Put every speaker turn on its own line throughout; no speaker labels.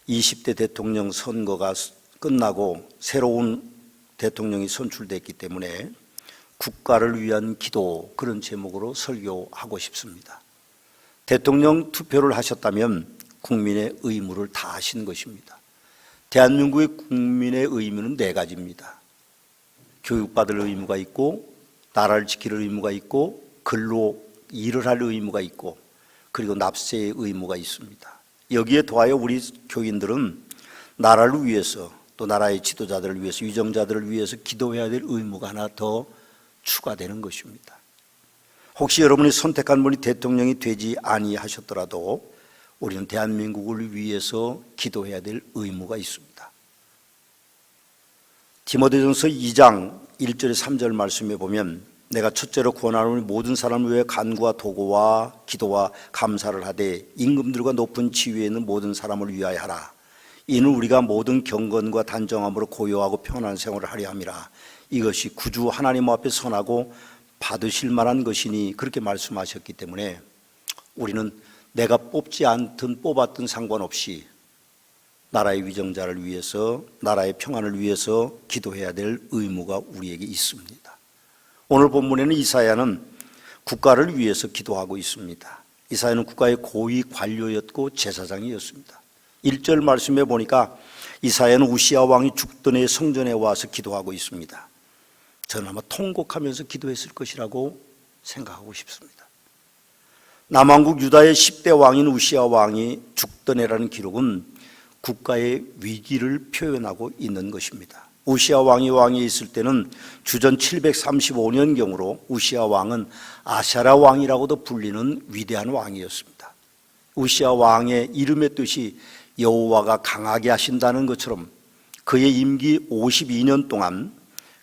20대 대통령 선거가 끝나고 새로운 대통령이 선출됐기 때문에 국가를 위한 기도, 그런 제목으로 설교하고 싶습니다. 대통령 투표를 하셨다면 국민의 의무를 다하신 것입니다. 대한민국의 국민의 의무는 4가지입니다. 교육받을 의무가 있고, 나라를 지킬 의무가 있고, 근로 일을 할 의무가 있고, 그리고 납세의 의무가 있습니다. 여기에 더하여 우리 교인들은 나라를 위해서, 또 나라의 지도자들을 위해서, 위정자들을 위해서 기도해야 될 의무가 하나 더 추가되는 것입니다. 혹시 여러분이 선택한 분이 대통령이 되지 아니하셨더라도 우리는 대한민국을 위해서 기도해야 될 의무가 있습니다. 디모데전서 2장 1절에 3절 말씀에 보면, 내가 첫째로 권하노니 모든 사람을 위해 간구와 도고와 기도와 감사를 하되 임금들과 높은 지위에 있는 모든 사람을 위하여 하라. 이는 우리가 모든 경건과 단정함으로 고요하고 편안한 생활을 하려 함이라. 이것이 구주 하나님 앞에 선하고 받으실 만한 것이니, 그렇게 말씀하셨기 때문에 우리는 내가 뽑지 않든 뽑았든 상관없이 나라의 위정자를 위해서, 나라의 평안을 위해서 기도해야 될 의무가 우리에게 있습니다. 오늘 본문에는 이사야는 국가를 위해서 기도하고 있습니다. 이사야는 국가의 고위 관료였고 제사장이었습니다. 1절 말씀에 보니까 이사야는 우시야 왕이 죽던 해 성전에 와서 기도하고 있습니다. 저는 아마 통곡하면서 기도했을 것이라고 생각하고 싶습니다. 남왕국 유다의 10대 왕인 우시야 왕이 죽던 해라는 기록은 국가의 위기를 표현하고 있는 것입니다. 우시야 왕이 왕위에 있을 때는 주전 735년경으로 우시야 왕은 아샤라 왕이라고도 불리는 위대한 왕이었습니다. 우시야 왕의 이름의 뜻이 여호와가 강하게 하신다는 것처럼 그의 임기 52년 동안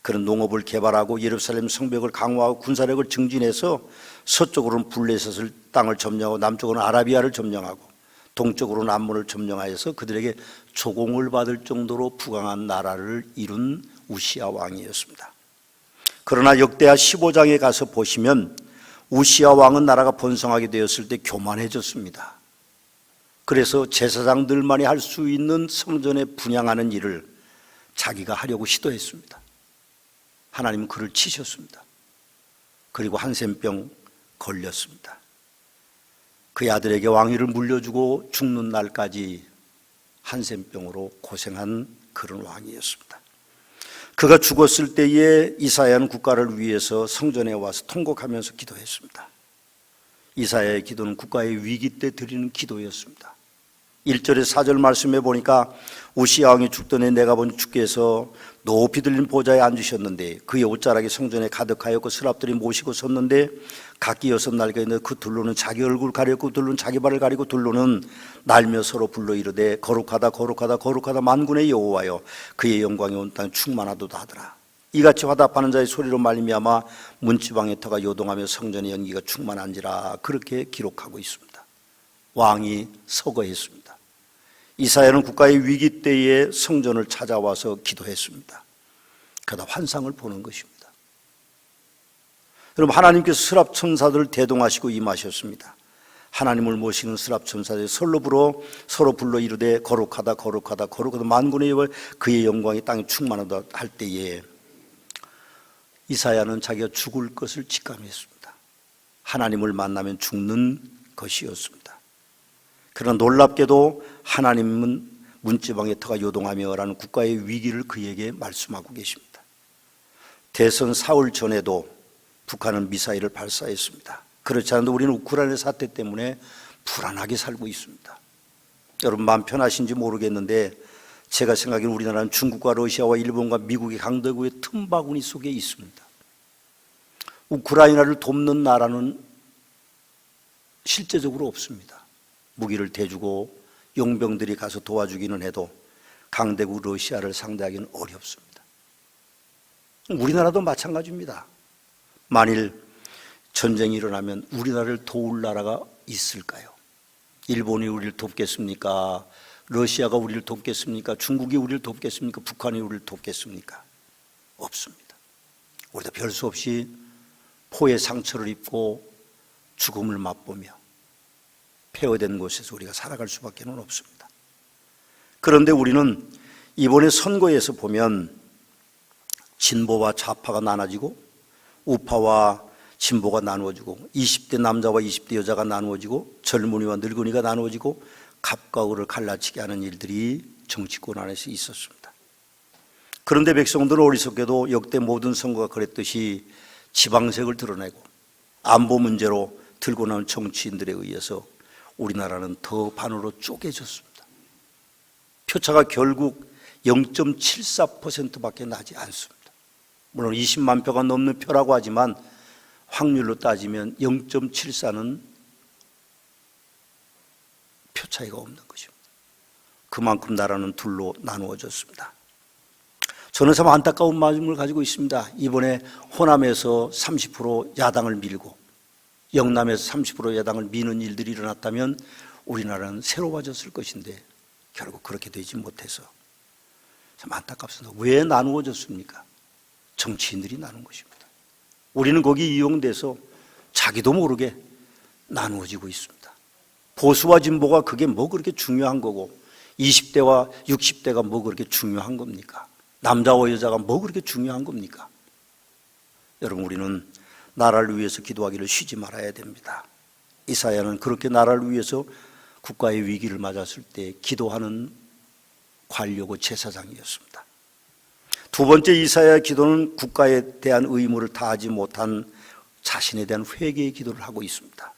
그런 농업을 개발하고 예루살렘 성벽을 강화하고 군사력을 증진해서 서쪽으로는 블레셋을 땅을 점령하고 남쪽으로는 아라비아를 점령하고 동쪽으로는 암몬을 점령하여서 그들에게 조공을 받을 정도로 부강한 나라를 이룬 우시야 왕이었습니다. 그러나 역대하 15장에 가서 보시면 우시야 왕은 나라가 번성하게 되었을 때 교만해졌습니다. 그래서 제사장들만이 할 수 있는 성전에 분향하는 일을 자기가 하려고 시도했습니다. 하나님은 그를 치셨습니다. 그리고 한센병 걸렸습니다. 그의 아들에게 왕위를 물려주고 죽는 날까지 한센병으로 고생한 그런 왕이었습니다. 그가 죽었을 때에 이사야는 국가를 위해서 성전에 와서 통곡하면서 기도했습니다. 이사야의 기도는 국가의 위기 때 드리는 기도였습니다. 1절에 4절 말씀에 보니까 우시야 왕이 죽던 해 내가 본 주께서 높이 들린 보좌에 앉으셨는데 그의 옷자락이 성전에 가득하였고 서랍들이 모시고 섰는데 각기 6날개가 있는데 그 둘로는 자기 얼굴 가렸고 둘로는 자기 발을 가리고 둘로는 날며 서로 불러 이르되 거룩하다 거룩하다 거룩하다 만군의 여호와여, 그의 영광이 온 땅에 충만하도다 하더라. 이같이 화답하는 자의 소리로 말미암아 문지방의 터가 요동하며 성전의 연기가 충만한지라. 그렇게 기록하고 있습니다. 왕이 서거했습니다. 이사야는 국가의 위기 때에 성전을 찾아와서 기도했습니다. 그러다 환상을 보는 것입니다. 여러분, 하나님께서 스랍 천사들을 대동하시고 임하셨습니다. 하나님을 모시는 스랍 천사들이 서로 불러 이르되 거룩하다 거룩하다 거룩하다 만군의 여호와, 그의 영광이 땅에 충만하다 할 때에 이사야는 자기가 죽을 것을 직감했습니다. 하나님을 만나면 죽는 것이었습니다. 그러나 놀랍게도 하나님은 문지방의 터가 요동하며 라는 국가의 위기를 그에게 말씀하고 계십니다. 대선 사흘 전에도 북한은 미사일을 발사했습니다. 그렇지 않아도 우리는 우크라이나 사태 때문에 불안하게 살고 있습니다. 여러분 마음 편하신지 모르겠는데 제가 생각하기에는 우리나라는 중국과 러시아와 일본과 미국의 강대국의 틈바구니 속에 있습니다. 우크라이나를 돕는 나라는 실제적으로 없습니다. 무기를 대주고 용병들이 가서 도와주기는 해도 강대국 러시아를 상대하기는 어렵습니다. 우리나라도 마찬가지입니다. 만일 전쟁이 일어나면 우리나라를 도울 나라가 있을까요? 일본이 우리를 돕겠습니까? 러시아가 우리를 돕겠습니까? 중국이 우리를 돕겠습니까? 북한이 우리를 돕겠습니까? 없습니다. 우리도 별 수 없이 포의 상처를 입고 죽음을 맛보며 폐허된 곳에서 우리가 살아갈 수밖에 없습니다. 그런데 우리는 이번에 선거에서 보면 진보와 좌파가 나눠지고 우파와 진보가 나누어지고 20대 남자와 20대 여자가 나누어지고 젊은이와 늙은이가 나누어지고 갑과 을을 갈라치게 하는 일들이 정치권 안에서 있었습니다. 그런데 백성들은 어리석게도 역대 모든 선거가 그랬듯이 지방색을 드러내고 안보 문제로 들고 나온 정치인들에 의해서 우리나라는 더 반으로 쪼개졌습니다. 표차가 결국 0.74%밖에 나지 않습니다. 물론 20만 표가 넘는 표라고 하지만 확률로 따지면 0.74는 표 차이가 없는 것입니다. 그만큼 나라는 둘로 나누어졌습니다. 저는 참 안타까운 마음을 가지고 있습니다. 이번에 호남에서 30% 야당을 밀고 영남에서 30% 야당을 미는 일들이 일어났다면 우리나라는 새로워졌을 것인데 결국 그렇게 되지 못해서 참 안타깝습니다. 왜 나누어졌습니까? 정치인들이 나눈 것입니다. 우리는 거기 이용돼서 자기도 모르게 나누어지고 있습니다. 보수와 진보가 그게 뭐 그렇게 중요한 거고 20대와 60대가 뭐 그렇게 중요한 겁니까? 남자와 여자가 뭐 그렇게 중요한 겁니까? 여러분, 우리는 나라를 위해서 기도하기를 쉬지 말아야 됩니다. 이사야는 그렇게 나라를 위해서 국가의 위기를 맞았을 때 기도하는 관료고 제사장이었습니다. 두 번째 이사야의 기도는 국가에 대한 의무를 다하지 못한 자신에 대한 회개의 기도를 하고 있습니다.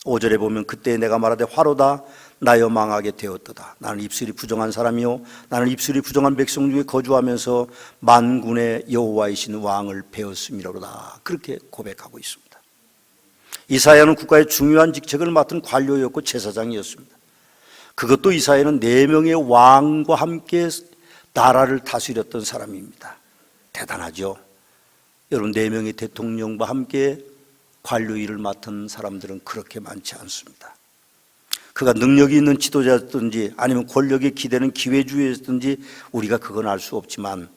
5절에 보면 그때 내가 말하되 화로다 나여 망하게 되었도다. 나는 입술이 부정한 사람이요 나는 입술이 부정한 백성 중에 거주하면서 만군의 여호와이신 왕을 배웠음이로다. 그렇게 고백하고 있습니다. 이사야는 국가의 중요한 직책을 맡은 관료였고 제사장이었습니다. 그것도 이사야는 4명의 왕과 함께 나라를 다스렸던 사람입니다. 대단하죠. 여러분, 4명의 대통령과 함께 관료 일을 맡은 사람들은 그렇게 많지 않습니다. 그가 능력이 있는 지도자였든지 아니면 권력에 기대는 기회주의였든지 우리가 그건 알 수 없지만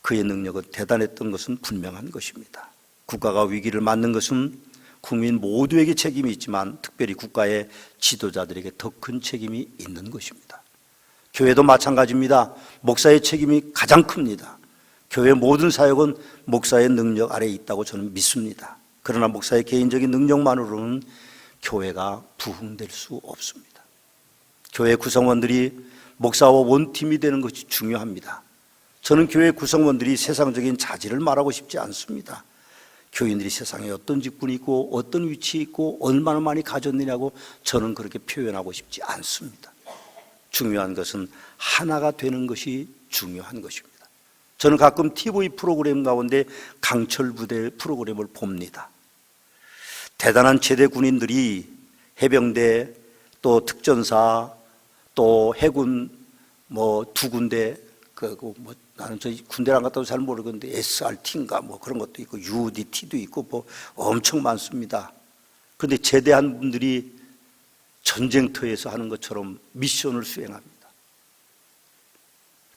그의 능력은 대단했던 것은 분명한 것입니다. 국가가 위기를 맞는 것은 국민 모두에게 책임이 있지만 특별히 국가의 지도자들에게 더 큰 책임이 있는 것입니다. 교회도 마찬가지입니다. 목사의 책임이 가장 큽니다. 교회 모든 사역은 목사의 능력 아래에 있다고 저는 믿습니다. 그러나 목사의 개인적인 능력만으로는 교회가 부흥될 수 없습니다. 교회 구성원들이 목사와 원팀이 되는 것이 중요합니다. 저는 교회 구성원들이 세상적인 자질을 말하고 싶지 않습니다. 교인들이 세상에 어떤 직분이 있고 어떤 위치에 있고 얼마나 많이 가졌느냐고 저는 그렇게 표현하고 싶지 않습니다. 중요한 것은 하나가 되는 것이 중요한 것입니다. 저는 가끔 TV 프로그램 가운데 강철부대 프로그램을 봅니다. 대단한 제대 군인들이 해병대 또 특전사 또 해군 뭐 2군데 나는 저 군대를 안 갔다고 잘 모르겠는데 SRT인가 뭐 그런 것도 있고 UDT도 있고 뭐 엄청 많습니다. 그런데 제대한 분들이 전쟁터에서 하는 것처럼 미션을 수행합니다.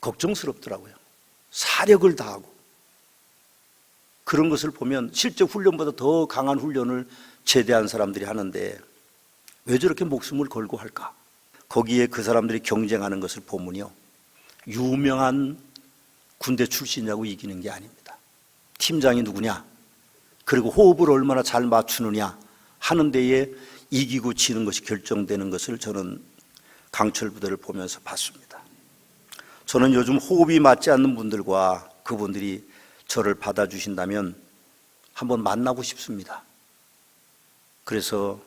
걱정스럽더라고요. 사력을 다하고 그런 것을 보면 실제 훈련보다 더 강한 훈련을 제대한 사람들이 하는데 왜 저렇게 목숨을 걸고 할까? 거기에 그 사람들이 경쟁하는 것을 보면요, 유명한 군대 출신이라고 이기는 게 아닙니다. 팀장이 누구냐, 그리고 호흡을 얼마나 잘 맞추느냐 하는 데에 이기고 지는 것이 결정되는 것을 저는 강철부대를 보면서 봤습니다. 저는 요즘 호흡이 맞지 않는 분들과 그분들이 저를 받아주신다면 한번 만나고 싶습니다. 그래서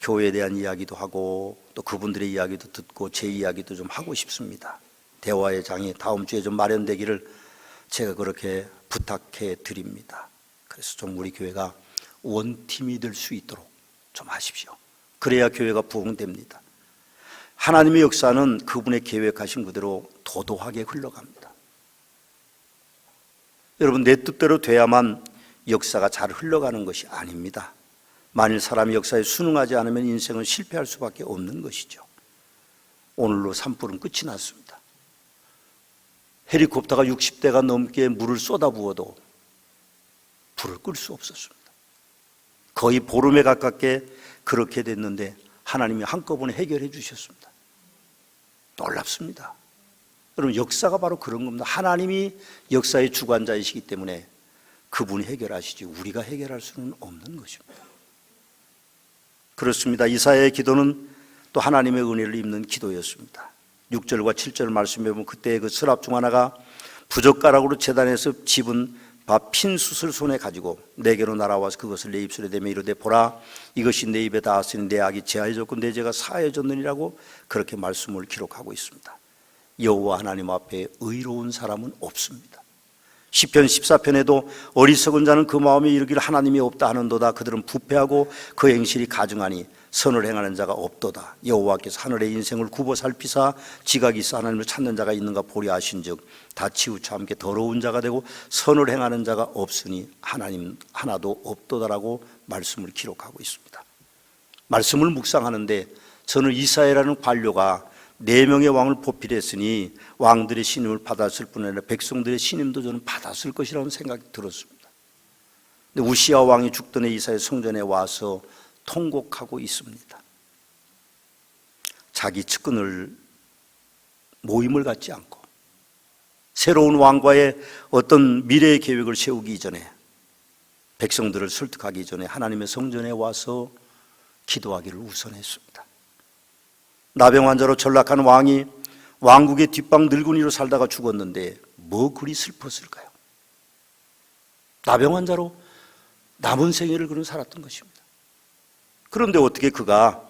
교회에 대한 이야기도 하고 또 그분들의 이야기도 듣고 제 이야기도 좀 하고 싶습니다. 대화의 장이 다음 주에 좀 마련되기를 제가 그렇게 부탁해 드립니다. 그래서 좀 우리 교회가 원팀이 될 수 있도록 좀 하십시오. 그래야 교회가 부흥됩니다. 하나님의 역사는 그분의 계획하신 그대로 도도하게 흘러갑니다. 여러분, 내 뜻대로 돼야만 역사가 잘 흘러가는 것이 아닙니다. 만일 사람이 역사에 순응하지 않으면 인생은 실패할 수밖에 없는 것이죠. 오늘로 산불은 끝이 났습니다. 헬리콥터가 60대가 넘게 물을 쏟아부어도 불을 끌 수 없었습니다. 거의 보름에 가깝게 그렇게 됐는데 하나님이 한꺼번에 해결해 주셨습니다. 놀랍습니다. 여러분, 역사가 바로 그런 겁니다. 하나님이 역사의 주관자이시기 때문에 그분이 해결하시지 우리가 해결할 수는 없는 것입니다. 그렇습니다. 이사야의 기도는 또 하나님의 은혜를 입는 기도였습니다. 6절과 7절 말씀해 보면 그때 그 서랍 중 하나가 부젓가락으로 제단에서 집은 핀 숯을 손에 가지고 내게로 날아와서 그것을 내 입술에 대며 이르되 보라 이것이 내 입에 닿았으니 내 악이 제하여졌고 내 죄가 사하여졌느니라고 그렇게 말씀을 기록하고 있습니다. 여호와 하나님 앞에 의로운 사람은 없습니다. 시편 14편에도 어리석은 자는 그 마음에 이르기를 하나님이 없다 하는도다. 그들은 부패하고 그 행실이 가증하니 선을 행하는 자가 없도다. 여호와께서 하늘의 인생을 굽어 살피사 지각이 있어 하나님을 찾는 자가 있는가 보려 하신즉 다 치우쳐 함께 더러운 자가 되고 선을 행하는 자가 없으니 하나님 하나도 없도다라고 말씀을 기록하고 있습니다. 말씀을 묵상하는데 저는 이사야라는 관료가 4명의 왕을 보필했으니 왕들의 신임을 받았을 뿐 아니라 백성들의 신임도 저는 받았을 것이라는 생각이 들었습니다. 근데 우시야 왕이 죽던 해 이사야 성전에 와서 통곡하고 있습니다. 자기 측근을 모임을 갖지 않고 새로운 왕과의 어떤 미래의 계획을 세우기 이전에 백성들을 설득하기 전에 하나님의 성전에 와서 기도하기를 우선했습니다. 나병 환자로 전락한 왕이 왕국의 뒷방 늙은이로 살다가 죽었는데 뭐 그리 슬펐을까요? 나병 환자로 남은 생애를 그는 살았던 것입니다. 그런데 어떻게 그가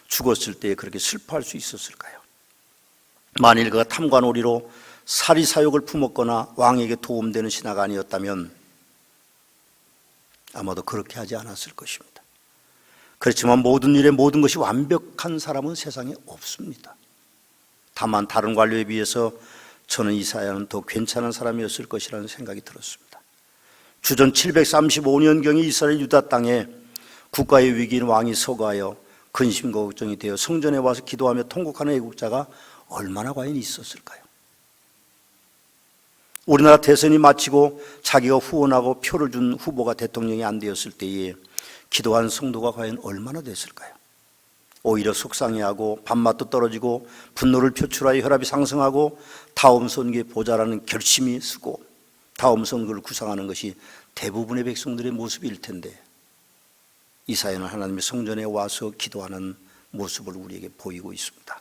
죽었을 때 그렇게 슬퍼할 수 있었을까요? 만일 그가 탐관오리로 사리사욕을 품었거나 왕에게 도움되는 신하가 아니었다면 아마도 그렇게 하지 않았을 것입니다. 그렇지만 모든 일에 모든 것이 완벽한 사람은 세상에 없습니다. 다만 다른 관료에 비해서 저는 이사야는 더 괜찮은 사람이었을 것이라는 생각이 들었습니다. 주전 735년경에 이스라엘 유다 땅에 국가의 위기인 왕이 서거하여 근심과 걱정이 되어 성전에 와서 기도하며 통곡하는 애국자가 얼마나 과연 있었을까요? 우리나라 대선이 마치고 자기가 후원하고 표를 준 후보가 대통령이 안 되었을 때에 기도한 성도가 과연 얼마나 됐을까요? 오히려 속상해하고 밥맛도 떨어지고 분노를 표출하여 혈압이 상승하고 다음 선거에 보자라는 결심이 쓰고 다음 선거를 구상하는 것이 대부분의 백성들의 모습일 텐데 이사야는 하나님의 성전에 와서 기도하는 모습을 우리에게 보이고 있습니다.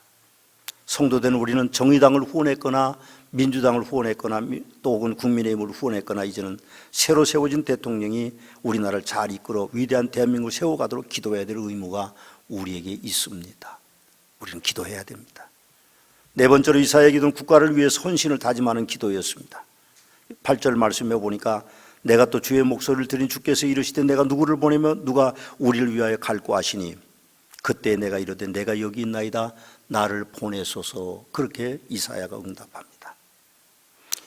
성도된 우리는 정의당을 후원했거나 민주당을 후원했거나 또 혹은 국민의힘을 후원했거나 이제는 새로 세워진 대통령이 우리나라를 잘 이끌어 위대한 대한민국을 세워가도록 기도해야 될 의무가 우리에게 있습니다. 우리는 기도해야 됩니다. 네 번째로 이사야의 기도는 국가를 위해서 헌신을 다짐하는 기도였습니다. 8절 말씀해 보니까 내가 또 주의 목소리를 들은 주께서 이르시되 내가 누구를 보내면 누가 우리를 위하여 갈고 하시니 그때 내가 이르되 내가 여기 있나이다 나를 보내소서. 그렇게 이사야가 응답합니다.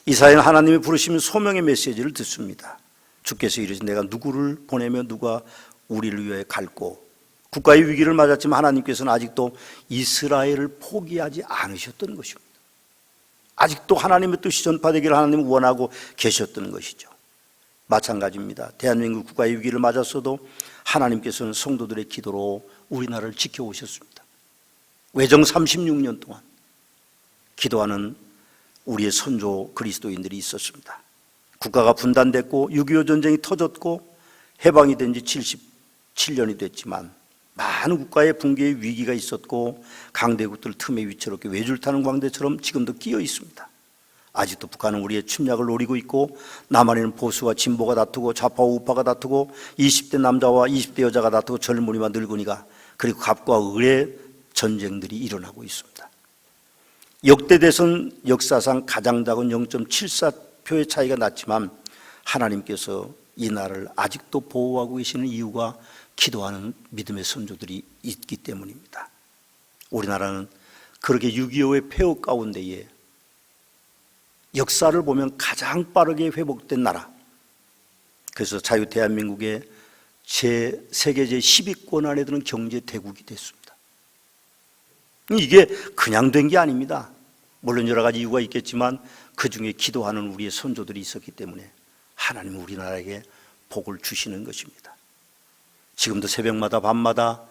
이사야는 하나님이 부르시면 소명의 메시지를 듣습니다. 주께서 이르시되 내가 누구를 보내면 누가 우리를 위하여 갈고 국가의 위기를 맞았지만 하나님께서는 아직도 이스라엘을 포기하지 않으셨던 것입니다. 아직도 하나님의 뜻이 전파되기를 하나님은 원하고 계셨던 것이죠. 마찬가지입니다. 대한민국 국가의 위기를 맞았어도 하나님께서는 성도들의 기도로 우리나라를 지켜오셨습니다. 외정 36년 동안 기도하는 우리의 선조 그리스도인들이 있었습니다. 국가가 분단됐고 6.25 전쟁이 터졌고 해방이 된 지 77년이 됐지만 많은 국가의 붕괴의 위기가 있었고 강대국들 틈에 위태롭게 외줄타는 광대처럼 지금도 끼어 있습니다. 아직도 북한은 우리의 침략을 노리고 있고 남한에는 보수와 진보가 다투고 좌파와 우파가 다투고 20대 남자와 20대 여자가 다투고 젊은이와 늙은이가 그리고 갑과 을의 전쟁들이 일어나고 있습니다. 역대 대선 역사상 가장 작은 0.74표의 차이가 났지만 하나님께서 이 나라를 아직도 보호하고 계시는 이유가 기도하는 믿음의 선조들이 있기 때문입니다. 우리나라는 그렇게 6.25의 폐허 가운데에 역사를 보면 가장 빠르게 회복된 나라, 그래서 자유 대한민국의 세계 제10위권 안에 드는 경제 대국이 됐습니다. 이게 그냥 된 게 아닙니다. 물론 여러 가지 이유가 있겠지만 그 중에 기도하는 우리의 선조들이 있었기 때문에 하나님은 우리나라에게 복을 주시는 것입니다. 지금도 새벽마다 밤마다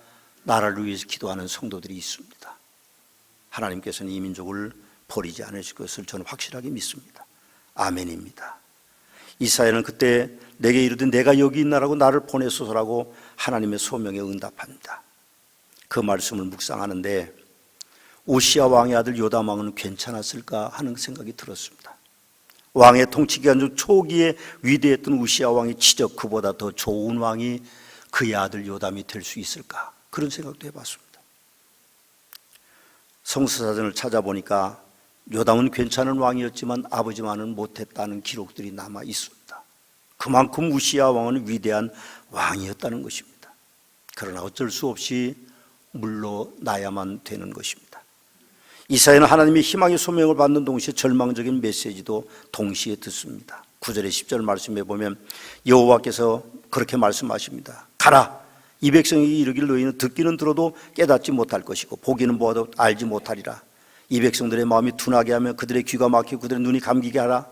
나라를 위해서 기도하는 성도들이 있습니다. 하나님께서는 이 민족을 버리지 않으실 것을 저는 확실하게 믿습니다. 아멘입니다. 이사야는 그때 내게 이르되 내가 여기 있나라고 나를 보내소서라고 하나님의 소명에 응답합니다. 그 말씀을 묵상하는데 우시야 왕의 아들 요담 왕은 괜찮았을까 하는 생각이 들었습니다. 왕의 통치 기간 중 초기에 위대했던 우시야 왕의 치적 그보다 더 좋은 왕이 그의 아들 요담이 될 수 있을까 그런 생각도 해봤습니다. 성서사전을 찾아보니까 요담은 괜찮은 왕이었지만 아버지만은 못했다는 기록들이 남아 있습니다. 그만큼 우시야 왕은 위대한 왕이었다는 것입니다. 그러나 어쩔 수 없이 물러나야만 되는 것입니다. 이사야는 하나님의 희망의 소명을 받는 동시에 절망적인 메시지도 동시에 듣습니다. 9절에 10절 말씀에 보면 여호와께서 그렇게 말씀하십니다. 가라! 이 백성에게 이르기를 너희는 듣기는 들어도 깨닫지 못할 것이고 보기는 보아도 알지 못하리라. 이 백성들의 마음이 둔하게 하며 그들의 귀가 막히고 그들의 눈이 감기게 하라.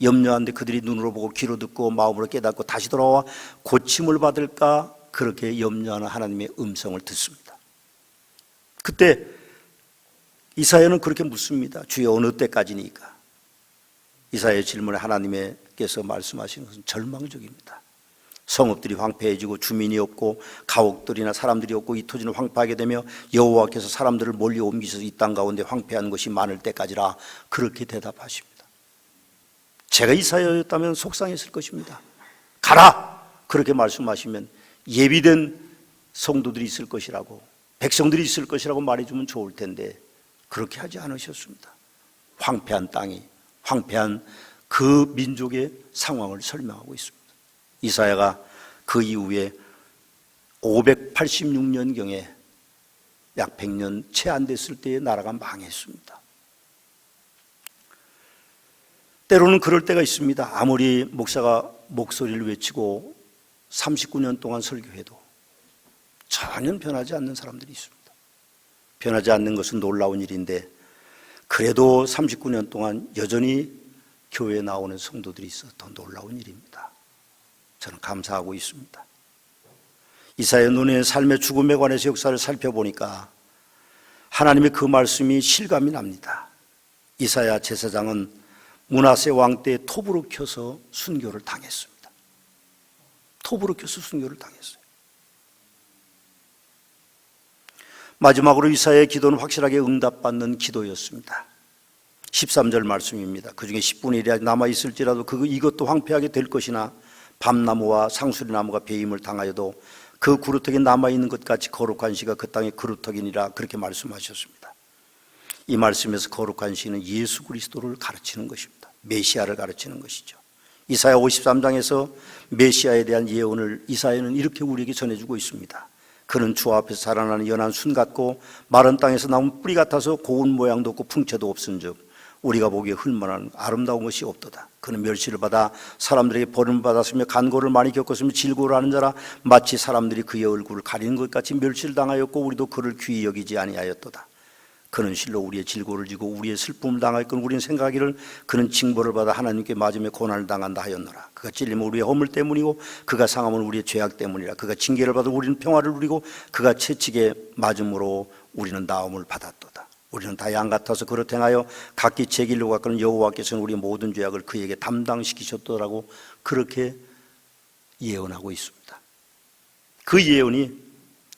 염려한데 그들이 눈으로 보고 귀로 듣고 마음으로 깨닫고 다시 돌아와 고침을 받을까 그렇게 염려하는 하나님의 음성을 듣습니다. 그때 이사야는 그렇게 묻습니다. 주여 어느 때까지니까? 이사야의 질문에 하나님께서 말씀하시는 것은 절망적입니다. 성읍들이 황폐해지고 주민이 없고 가옥들이나 사람들이 없고 이 토지는 황폐하게 되며 여호와께서 사람들을 멀리 옮기셔서 이 땅 가운데 황폐한 것이 많을 때까지라 그렇게 대답하십니다. 제가 이사야였다면 속상했을 것입니다. 가라! 그렇게 말씀하시면 예비된 성도들이 있을 것이라고 백성들이 있을 것이라고 말해주면 좋을 텐데 그렇게 하지 않으셨습니다. 황폐한 땅이 황폐한 그 민족의 상황을 설명하고 있습니다. 이사야가 그 이후에 586년경에 약 100년 채 안 됐을 때의 나라가 망했습니다. 때로는 그럴 때가 있습니다. 아무리 목사가 목소리를 외치고 39년 동안 설교해도 전혀 변하지 않는 사람들이 있습니다. 변하지 않는 것은 놀라운 일인데 그래도 39년 동안 여전히 교회에 나오는 성도들이 있어 더 놀라운 일입니다. 저는 감사하고 있습니다. 이사야 눈의 삶의 죽음에 관해서 역사를 살펴보니까 하나님의 그 말씀이 실감이 납니다. 이사야 제사장은 므낫세 왕 때 톱으로 켜서 순교를 당했습니다. 톱으로 켜서 순교를 당했어요. 마지막으로 이사야의 기도는 확실하게 응답받는 기도였습니다. 13절 말씀입니다. 그 중에 10분의 1이 남아있을지라도 이것도 황폐하게 될 것이나 밤나무와 상수리나무가 배임을 당하여도 그 그루터기 남아있는 것 같이 거룩한 시가 그 땅의 그루터기니라 그렇게 말씀하셨습니다. 이 말씀에서 거룩한 시는 예수 그리스도를 가르치는 것입니다. 메시아를 가르치는 것이죠. 이사야 53장에서 메시아에 대한 예언을 이사야는 이렇게 우리에게 전해주고 있습니다. 그는 주 앞에서 자라나는 연한 순 같고 마른 땅에서 나온 뿌리 같아서 고운 모양도 없고 풍채도 없은즉 우리가 보기에 흘만한 아름다운 것이 없도다. 그는 멸시를 받아 사람들에게 버림을 받았으며 간고를 많이 겪었으며 질고를 하는 자라 마치 사람들이 그의 얼굴을 가리는 것 같이 멸시를 당하였고 우리도 그를 귀히 여기지 아니하였도다. 그는 실로 우리의 질고를 지고 우리의 슬픔을 당하였건 우리는 생각하기를 그는 징벌을 받아 하나님께 맞으며 고난을 당한다 하였노라. 그가 찔림은 우리의 허물 때문이고 그가 상함은 우리의 죄악 때문이라. 그가 징계를 받아 우리는 평화를 누리고 그가 채찍에 맞음으로 우리는 나음을 받았도다. 우리는 다 양 같아서 그릇 행하여 각기 제 길로 갔거늘 여호와께서는 우리의 모든 죄악을 그에게 담당시키셨더라고 그렇게 예언하고 있습니다. 그 예언이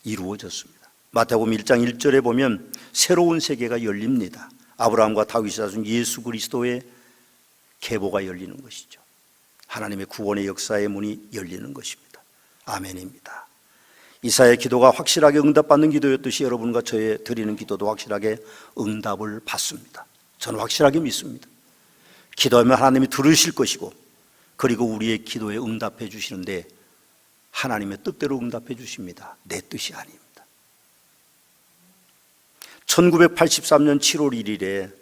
이루어졌습니다. 마태복음 1장 1절에 보면 새로운 세계가 열립니다. 아브라함과 다윗이 다준 예수 그리스도의 계보가 열리는 것이죠. 하나님의 구원의 역사의 문이 열리는 것입니다. 아멘입니다. 이사야의 기도가 확실하게 응답받는 기도였듯이 여러분과 저의 드리는 기도도 확실하게 응답을 받습니다. 저는 확실하게 믿습니다. 기도하면 하나님이 들으실 것이고 그리고 우리의 기도에 응답해 주시는데 하나님의 뜻대로 응답해 주십니다. 내 뜻이 아닙니다. 1983년 7월 1일에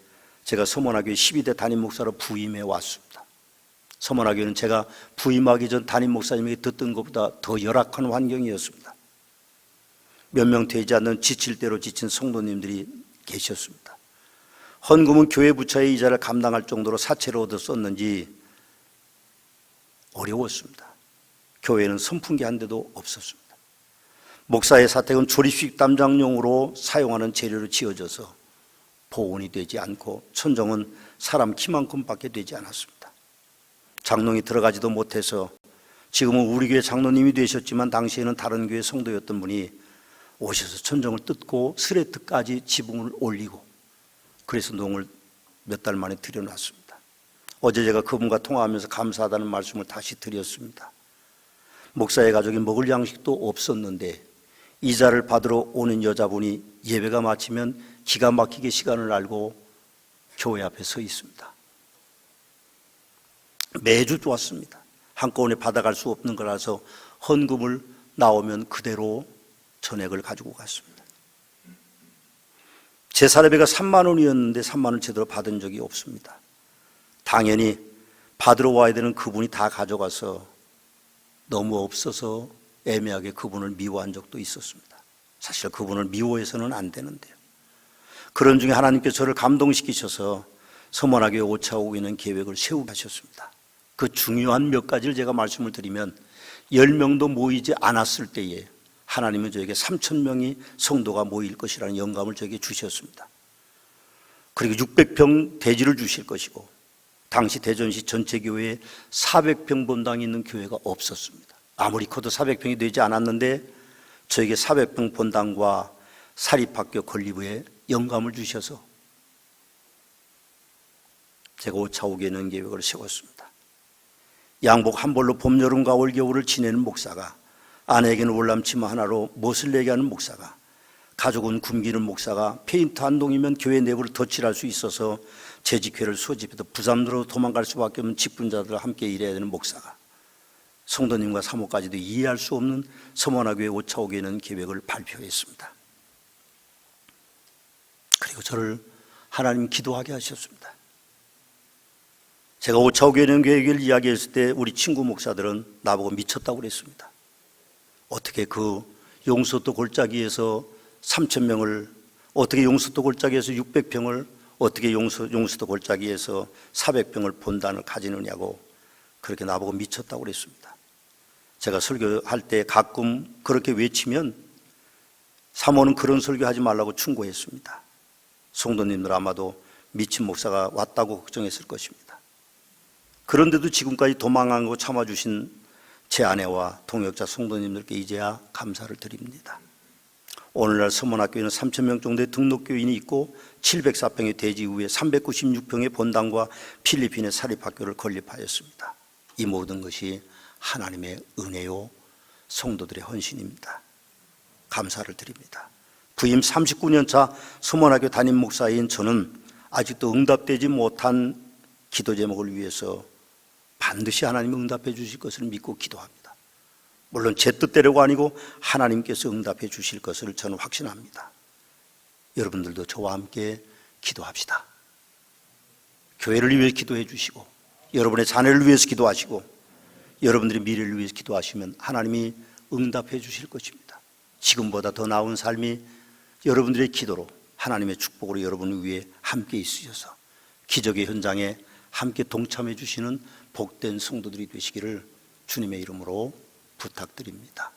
제가 서문화교회 12대 담임 목사로 부임해 왔습니다. 서문화교회는 제가 부임하기 전 담임 목사님에게 듣던 것보다 더 열악한 환경이었습니다. 몇 명 되지 않는 지칠 대로 지친 성도님들이 계셨습니다. 헌금은 교회 부처의 이자를 감당할 정도로 사채로 얻어 썼는지 어려웠습니다. 교회는 선풍기 한 대도 없었습니다. 목사의 사택은 조립식 담장용으로 사용하는 재료로 지어져서 보온이 되지 않고 천정은 사람 키만큼밖에 되지 않았습니다. 장롱이 들어가지도 못해서 지금은 우리 교회 장로님이 되셨지만 당시에는 다른 교회 성도였던 분이 오셔서 천정을 뜯고 스레트까지 지붕을 올리고 그래서 농을 몇 달 만에 들여놨습니다. 어제 제가 그분과 통화하면서 감사하다는 말씀을 다시 드렸습니다. 목사의 가족이 먹을 양식도 없었는데 이자를 받으러 오는 여자분이 예배가 마치면 기가 막히게 시간을 알고 교회 앞에 서 있습니다. 매주 좋았습니다. 한꺼번에 받아갈 수 없는 거라서 헌금을 나오면 그대로 전액을 가지고 갔습니다. 제 사례비가 3만 원이었는데 3만 원 제대로 받은 적이 없습니다. 당연히 받으러 와야 되는 그분이 다 가져가서 너무 없어서 애매하게 그분을 미워한 적도 있었습니다. 사실 그분을 미워해서는 안 되는데요. 그런 중에 하나님께서 저를 감동시키셔서 서문화교회 오차오기는 계획을 세우게 하셨습니다. 그 중요한 몇 가지를 제가 말씀을 드리면 10명도 모이지 않았을 때에 하나님은 저에게 3,000명이 성도가 모일 것이라는 영감을 저에게 주셨습니다. 그리고 600평 대지를 주실 것이고 당시 대전시 전체 교회에 400평 본당이 있는 교회가 없었습니다. 아무리 커도 400평이 되지 않았는데 저에게 400평 본당과 사립학교 건립에 영감을 주셔서 제가 오차오기는 계획을 세웠습니다. 양복 한 벌로 봄, 여름, 가을, 겨울을 지내는 목사가, 아내에게는 월남치마 하나로 못을 내게 하는 목사가, 가족은 굶기는 목사가 페인트 한 동이면 교회 내부를 덧칠할 수 있어서 재직회를 소집해도 부담으로 도망갈 수밖에 없는 직분자들과 함께 일해야 되는 목사가, 성도님과 사모까지도 이해할 수 없는 서문화교회 오차오기는 계획을 발표했습니다. 그리고 저를 하나님 기도하게 하셨습니다. 제가 오차오기는 계획을 이야기했을 때 우리 친구 목사들은 나보고 미쳤다고 그랬습니다. 어떻게 그 용서도 골짜기에서 3,000명을, 어떻게 용서도 골짜기에서 600평을, 어떻게 용서도 골짜기에서 400평을 본단을 가지느냐고 그렇게 나보고 미쳤다고 그랬습니다. 제가 설교할 때 가끔 그렇게 외치면 사모는 그런 설교하지 말라고 충고했습니다. 성도님들 아마도 미친 목사가 왔다고 걱정했을 것입니다. 그런데도 지금까지 도망한 거 참아주신 제 아내와 동역자 성도님들께 이제야 감사를 드립니다. 오늘날 서문학교에는 3,000명 정도의 등록교인이 있고 704평의 대지 위에 396평의 본당과 필리핀의 사립학교를 건립하였습니다. 이 모든 것이 하나님의 은혜요 성도들의 헌신입니다. 감사를 드립니다. 부임 39년차 서문학교 담임 목사인 저는 아직도 응답되지 못한 기도 제목을 위해서 반드시 하나님이 응답해 주실 것을 믿고 기도합니다. 물론 제 뜻대로가 아니고 하나님께서 응답해 주실 것을 저는 확신합니다. 여러분들도 저와 함께 기도합시다. 교회를 위해 기도해 주시고 여러분의 자녀를 위해서 기도하시고 여러분들의 미래를 위해서 기도하시면 하나님이 응답해 주실 것입니다. 지금보다 더 나은 삶이 여러분들의 기도로 하나님의 축복으로 여러분을 위해 함께 있으셔서 기적의 현장에 함께 동참해 주시는 복된 성도들이 되시기를 주님의 이름으로 부탁드립니다.